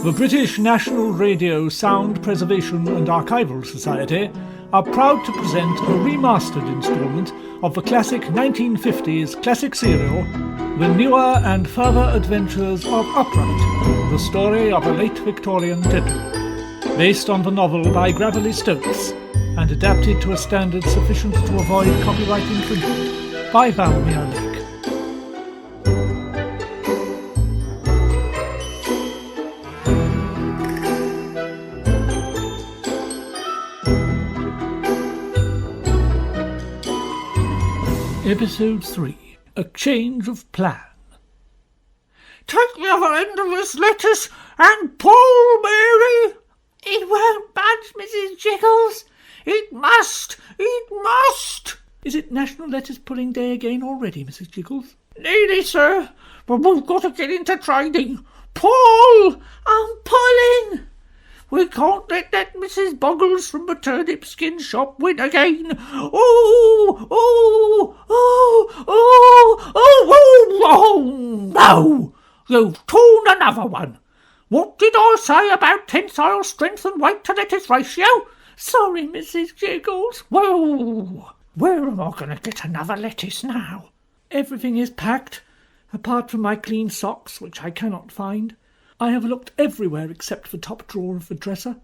The British National Radio Sound Preservation and Archival Society are proud to present a remastered instalment of the classic 1950s classic serial, The Newer and Further Adventures of Upright, the story of a late Victorian gentleman, based on the novel by Gravelly Stokes, and adapted to a standard sufficient to avoid copyright infringement by Valemere Lake. Episode 3. A Change of Plan. Take the other end of this lettuce and pull, Mary. It won't budge, Mrs. Jiggles. It must. Is it National Lettuce Pulling Day again already, Mrs. Jiggles? Nearly, sir, but we've got to get into trading. Pull! I'm pulling. We can't let that Mrs. Boggles from the turnip skin shop win again. Oh, no! You've torn another one. What did I say about tensile strength and weight to lettuce ratio? Sorry, Mrs. Jiggles. Well, where am I going to get another lettuce now? Everything is packed, apart from my clean socks, which I cannot find. I have looked everywhere except the top drawer of the dresser.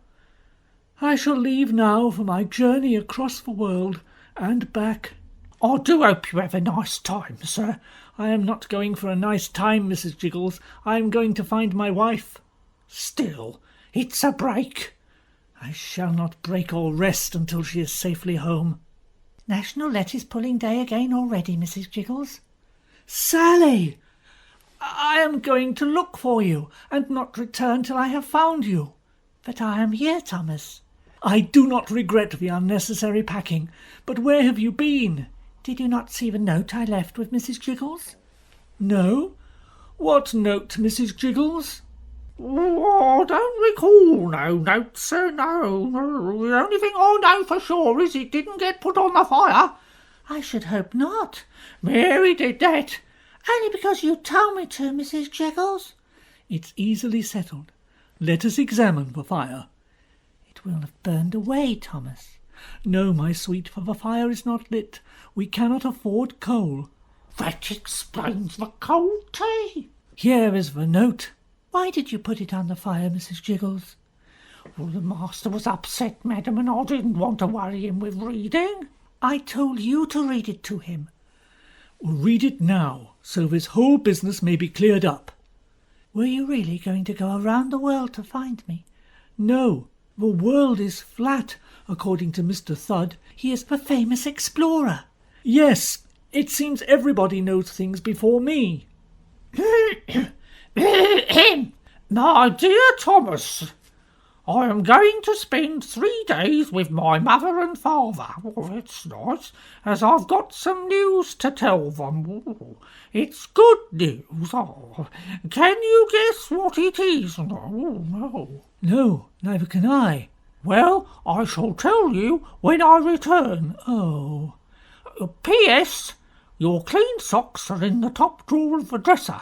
I shall leave now for my journey across the world and back. I do hope you have a nice time, sir. I am not going for a nice time, Mrs. Jiggles. I am going to find my wife. Still, it's a break. I shall not break or rest until she is safely home. National Lettuce Pulling Day again already, Mrs. Jiggles. Sally! I am going to look for you, and not return till I have found you. But I am here, Thomas. I do not regret the unnecessary packing, but where have you been? Did you not see the note I left with Mrs. Jiggles? No. What note, Mrs. Jiggles? Oh, I don't recall no note, sir, no. The only thing I know for sure is it didn't get put on the fire. I should hope not. Mary did that. Only because you told me to, Mrs. Jiggles. It's easily settled. Let us examine the fire. It will have burned away, Thomas. No, my sweet, for the fire is not lit. We cannot afford coal. That explains the cold tea. Here is the note. Why did you put it on the fire, Mrs. Jiggles? Well, the master was upset, madam, and I didn't want to worry him with reading. I told you to read it to him. Well, read it now, so this whole business may be cleared up. Were you really going to go around the world to find me? No, the world is flat, according to Mr. Thud. He is the famous explorer. Yes, it seems everybody knows things before me. My dear Thomas, I am going to spend 3 days with my mother and father. Oh, it's nice, as I've got some news to tell them. Oh, it's good news. Oh, can you guess what it is? No. No, neither can I. Well, I shall tell you when I return. Oh. P.S. Your clean socks are in the top drawer of the dresser.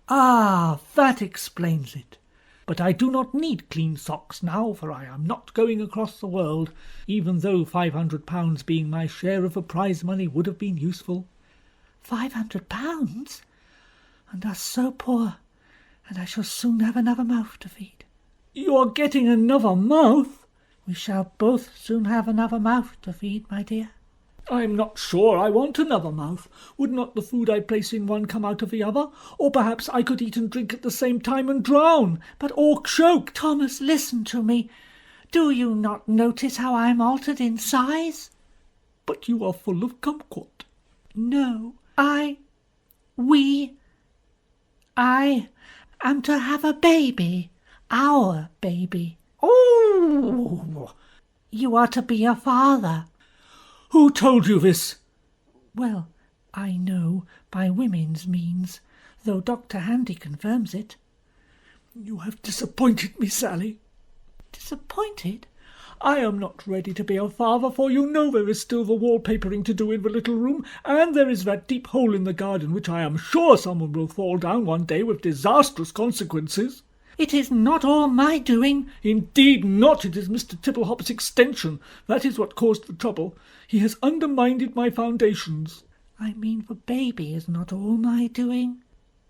Ah, that explains it. But I do not need clean socks now, for I am not going across the world, even though £500 being my share of the prize money would have been useful. £500? And us so poor, and I shall soon have another mouth to feed. You are getting another mouth? We shall both soon have another mouth to feed, my dear. I am not sure I want another mouth. Would not the food I place in one come out of the other? Or perhaps I could eat and drink at the same time and drown, or choke. Thomas, listen to me. Do you not notice how I am altered in size? But you are full of kumquat. No, I am to have a baby. Our baby. Oh! You are to be a father. Who told you this? Well, I know by women's means, though Dr. Handy confirms it. You have disappointed me, Sally. Disappointed? I am not ready to be a father, for you know there is still the wallpapering to do in the little room, and there is that deep hole in the garden which I am sure someone will fall down one day with disastrous consequences. It is not all my doing. Indeed not. It is Mr. Tipplehop's extension. That is what caused the trouble. He has undermined my foundations. I mean, the baby is not all my doing.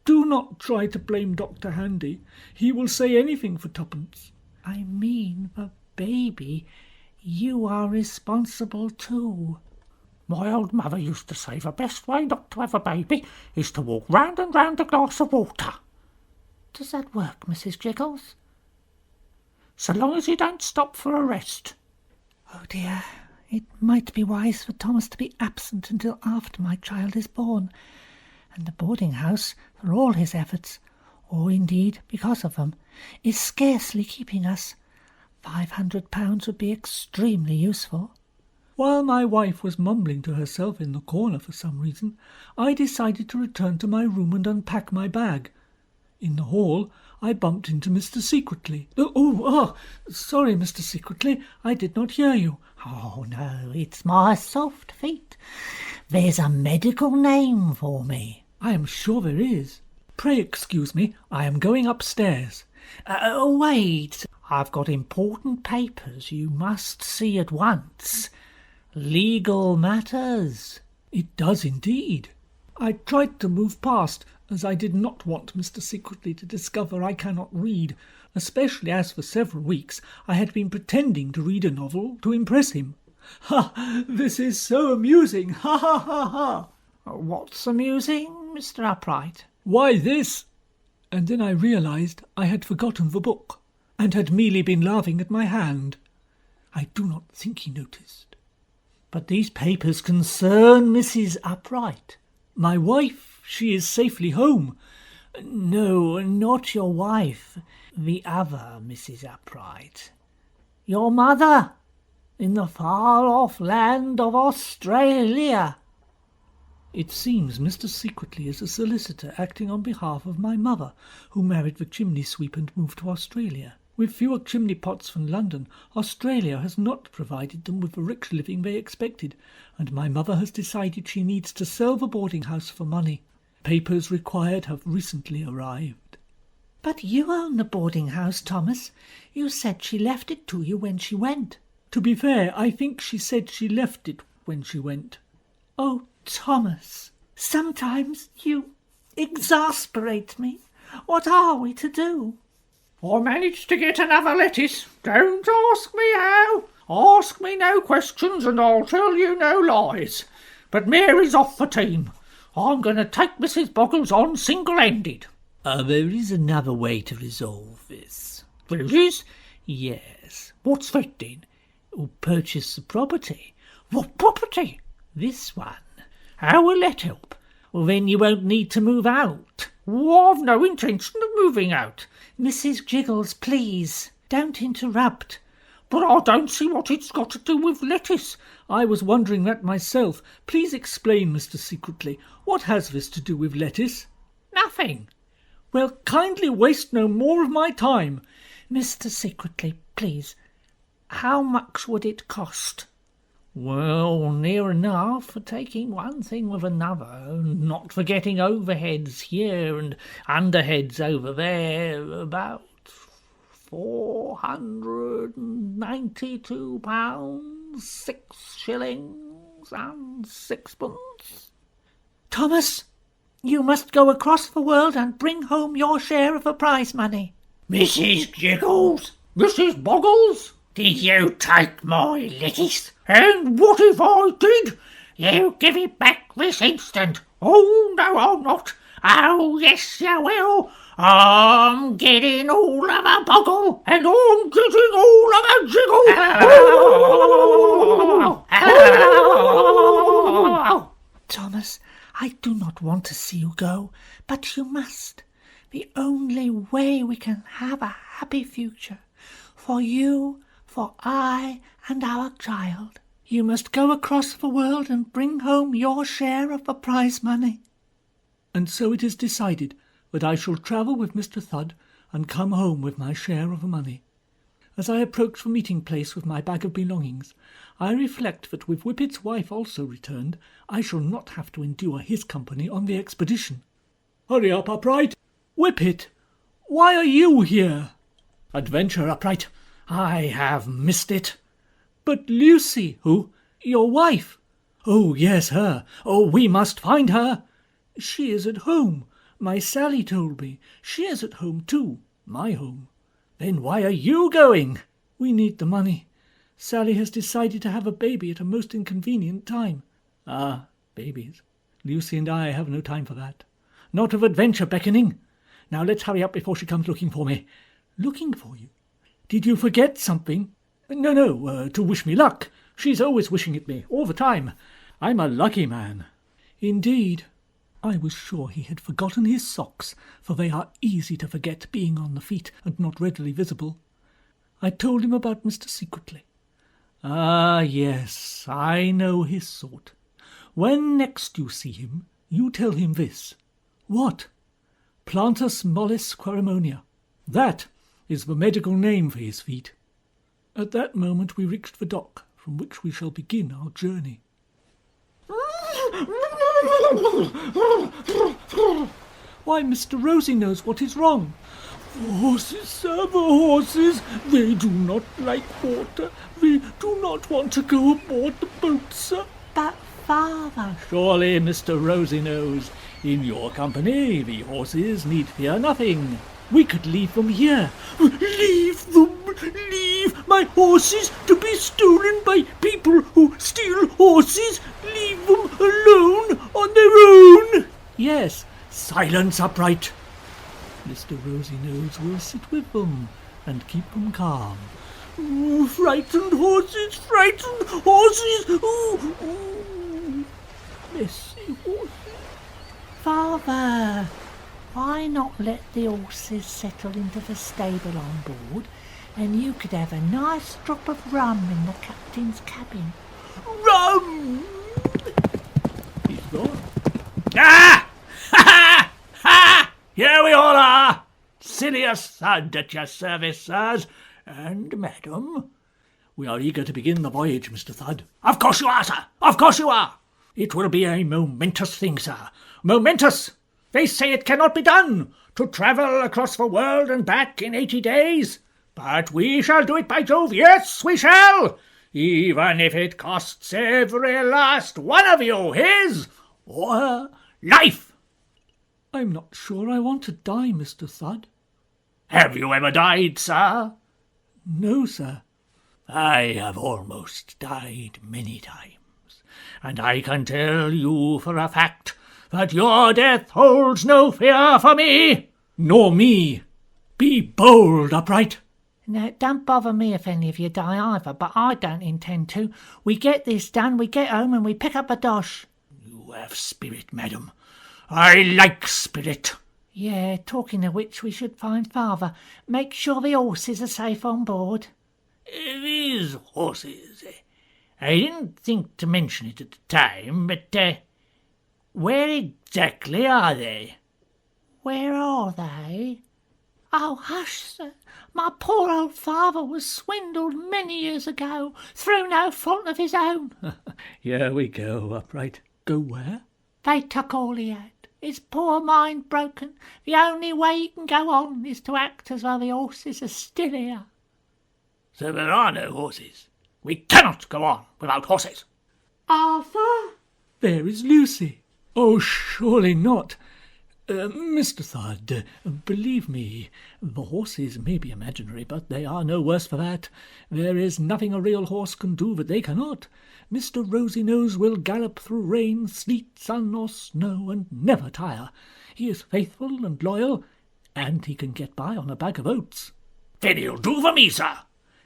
Do not try to blame Dr. Handy. He will say anything for twopence. I mean, the baby. You are responsible too. My old mother used to say the best way not to have a baby is to walk round and round a glass of water. Does that work, Mrs. Jiggles? So long as you don't stop for a rest. Oh dear, it might be wise for Thomas to be absent until after my child is born, and the boarding-house, for all his efforts, or indeed because of them, is scarcely keeping us. £500 would be extremely useful. While my wife was mumbling to herself in the corner for some reason, I decided to return to my room and unpack my bag. In the hall, I bumped into Mr. Secretly. Sorry, Mr. Secretly, I did not hear you. Oh, no, it's my soft feet. There's a medical name for me. I am sure there is. Pray excuse me, I am going upstairs. Wait, I've got important papers you must see at once. Legal matters. It does indeed. I tried to move past, as I did not want Mr. Secretly to discover I cannot read, especially as for several weeks I had been pretending to read a novel to impress him. Ha! This is so amusing! Ha ha ha ha! What's amusing, Mr. Upright? Why, this! And then I realized I had forgotten the book, and had merely been laughing at my hand. I do not think he noticed. But these papers concern Mrs. Upright. My wife, she is safely home. No, not your wife. The other Mrs. Upright. Your mother, in the far-off land of Australia. It seems Mr. Secretly is a solicitor acting on behalf of my mother, who married the chimney sweep and moved to Australia. With fewer chimney pots from London, Australia has not provided them with the rich living they expected, and my mother has decided she needs to sell the boarding-house for money. Papers required have recently arrived. But you own the boarding-house, Thomas. You said she left it to you when she went. To be fair, I think she said she left it when she went. Oh, Thomas, sometimes you exasperate me. What are we to do? I managed to get another lettuce. Don't ask me how. Ask me no questions and I'll tell you no lies. But Mary's off the team. I'm going to take Mrs. Boggles on single-handed. There is another way to resolve this. There is? Yes. What's that then? Purchase the property. What property? This one. How will that help? Well, then you won't need to move out. Well, I've no intention of moving out. Mrs. Jiggles, please, don't interrupt. But I don't see what it's got to do with lettuce. I was wondering that myself. Please explain, Mr. Secretly. What has this to do with lettuce? Nothing. Well, kindly waste no more of my time. Mr. Secretly, please, how much would it cost? Well, near enough for taking one thing with another, not forgetting overheads here and underheads over there, about £492, 6 shillings and sixpence. Thomas, you must go across the world and bring home your share of the prize money. Mrs. Jiggles, Mrs. Boggles, did you take my lettuce? And what if I did? You give it back this instant. Oh, no, I'll not. Oh, yes, you will. I'm getting all of a boggle, and I'm getting all of a jiggle. Thomas, I do not want to see you go, but you must. The only way we can have a happy future for you, for I, and our child. You must go across the world and bring home your share of the prize money. And so it is decided that I shall travel with Mr. Thud and come home with my share of the money. As I approach the meeting place with my bag of belongings, I reflect that with Whippet's wife also returned, I shall not have to endure his company on the expedition. Hurry up, Upright! Whippet! Why are you here? Adventure, Upright. I have missed it. But Lucy, who? Your wife? Oh, yes, her. Oh, we must find her. She is at home. My Sally told me. She is at home too. My home. Then why are you going? We need the money. Sally has decided to have a baby at a most inconvenient time. Ah, babies. Lucy and I have no time for that. Not of adventure beckoning. Now let's hurry up before she comes looking for me. Looking for you? Did you forget something? No, to wish me luck. She's always wishing at me, all the time. I'm a lucky man. Indeed. I was sure he had forgotten his socks, for they are easy to forget, being on the feet and not readily visible. I told him about Mr. Secretly. Ah, yes, I know his sort. When next you see him, you tell him this. What? Plantus mollis queremonia. That is the medical name for his feet. At that moment we reached the dock, from which we shall begin our journey. Why, Mr. Rosie knows what is wrong. The horses, sir, the horses. They do not like water. They do not want to go aboard the boat, sir. But, Father... Surely, Mr. Rosie knows. In your company, the horses need fear nothing. We could leave them here. Leave them? Leave my horses to be stolen by people who steal horses? Leave them alone on their own? Yes, silence, Upright. Mr. Rosie Nose will sit with them and keep them calm. Ooh, frightened horses, frightened horses. Ooh. Messy horses. Father, why not let the horses settle into the stable on board, and you could have a nice drop of rum in the captain's cabin? Rum! He's gone. Ah! Ha ha! Ha! Here we all are! Silius Thud at your service, sirs, and madam. We are eager to begin the voyage, Mr. Thud. Of course you are, sir! Of course you are! It will be a momentous thing, sir. Momentous! They say it cannot be done, to travel across the world and back in 80 days. But we shall do it, by Jove, yes, we shall! Even if it costs every last one of you his or her life. I'm not sure I want to die, Mr. Thud. Have you ever died, sir? No, sir. I have almost died many times, and I can tell you for a fact that your death holds no fear for me, nor me. Be bold, Upright. Now, don't bother me if any of you die either, but I don't intend to. We get this done, we get home, and we pick up a dosh. You have spirit, madam. I like spirit. Yeah, talking of which, we should find Father. Make sure the horses are safe on board. These horses, I didn't think to mention it at the time, but where exactly are they? Where are they? Oh, hush, sir. My poor old father was swindled many years ago, through no fault of his own. Here we go, Upright. Go where? They took all he had. His poor mind broken. The only way he can go on is to act as though the horses are still here. So there are no horses. We cannot go on without horses. Arthur? There is Lucy. Oh, surely not. Mr. Thud, believe me, the horses may be imaginary, but they are no worse for that. There is nothing a real horse can do that they cannot. Mr. Rosie Nose will gallop through rain, sleet, sun, or snow, and never tire. He is faithful and loyal, and he can get by on a bag of oats. Then he'll do for me, sir.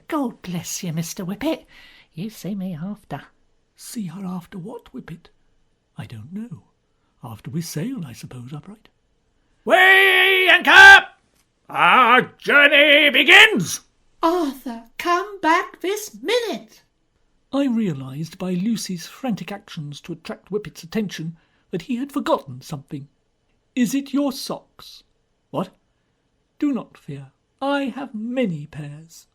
God bless you, Mr. Whippet. You see me after. See her after what, Whippet? I don't know. After we sail, I suppose, Upright. Weigh anchor! Our journey begins! Arthur, come back this minute! I realised by Lucy's frantic actions to attract Whippet's attention that he had forgotten something. Is it your socks? What? Do not fear. I have many pairs.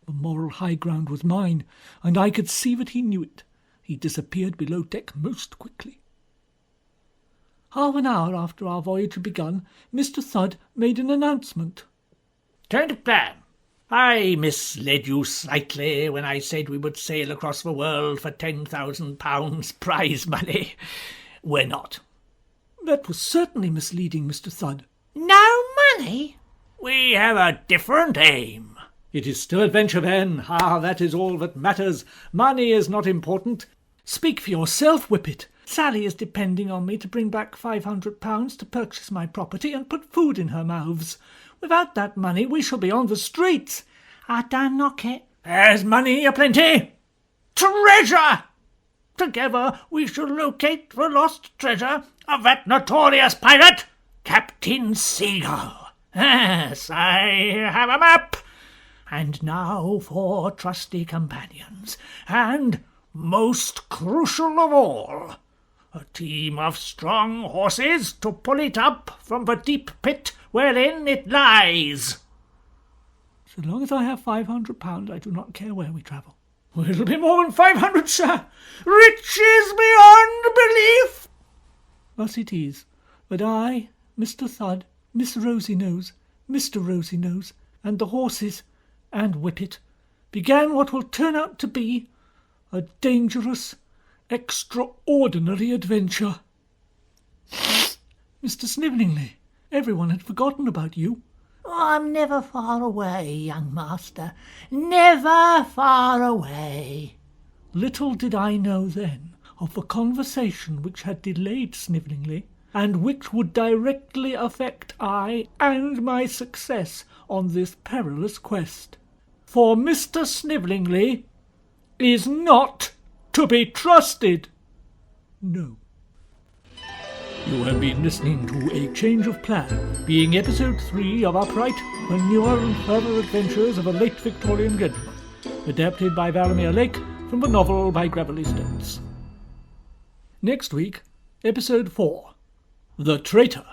The moral high ground was mine, and I could see that he knew it. He disappeared below deck most quickly. Half an hour after our voyage had begun, Mr. Thud made an announcement. Change of plan. I misled you slightly when I said we would sail across the world for £10,000 prize money. We're not. That was certainly misleading, Mr. Thud. No money? We have a different aim. It is still adventure, then. That is all that matters. Money is not important. Speak for yourself, Whippet. Sally is depending on me to bring back £500 to purchase my property and put food in her mouths. Without that money we shall be on the streets. I don't knock it. There's money aplenty. Treasure! Together we shall locate the lost treasure of that notorious pirate, Captain Seagull. Yes, I have a map. And now for trusty companions, and, most crucial of all, a team of strong horses to pull it up from the deep pit wherein it lies. So long as I have £500, I do not care where we travel. Well, it'll be more than 500, sir. Riches beyond belief. Thus it is that I, Mr. Thud, Miss Rosy-Nose, Mr. Rosy-Nose, and the horses, and Whippet, began what will turn out to be a dangerous, extraordinary adventure. Mr. Snivellingly, everyone had forgotten about you. I'm never far away, young master. Never far away. Little did I know then of the conversation which had delayed Snivellingly, and which would directly affect I and my success on this perilous quest. For Mr. Snivellingly is not to be trusted. No. You have been listening to A Change of Plan, being episode 3 of Upright, the newer and further adventures of a late Victorian gentleman, adapted by Varamir Lake from the novel by Gravelly Stokes. Next week, episode 4, The Traitor.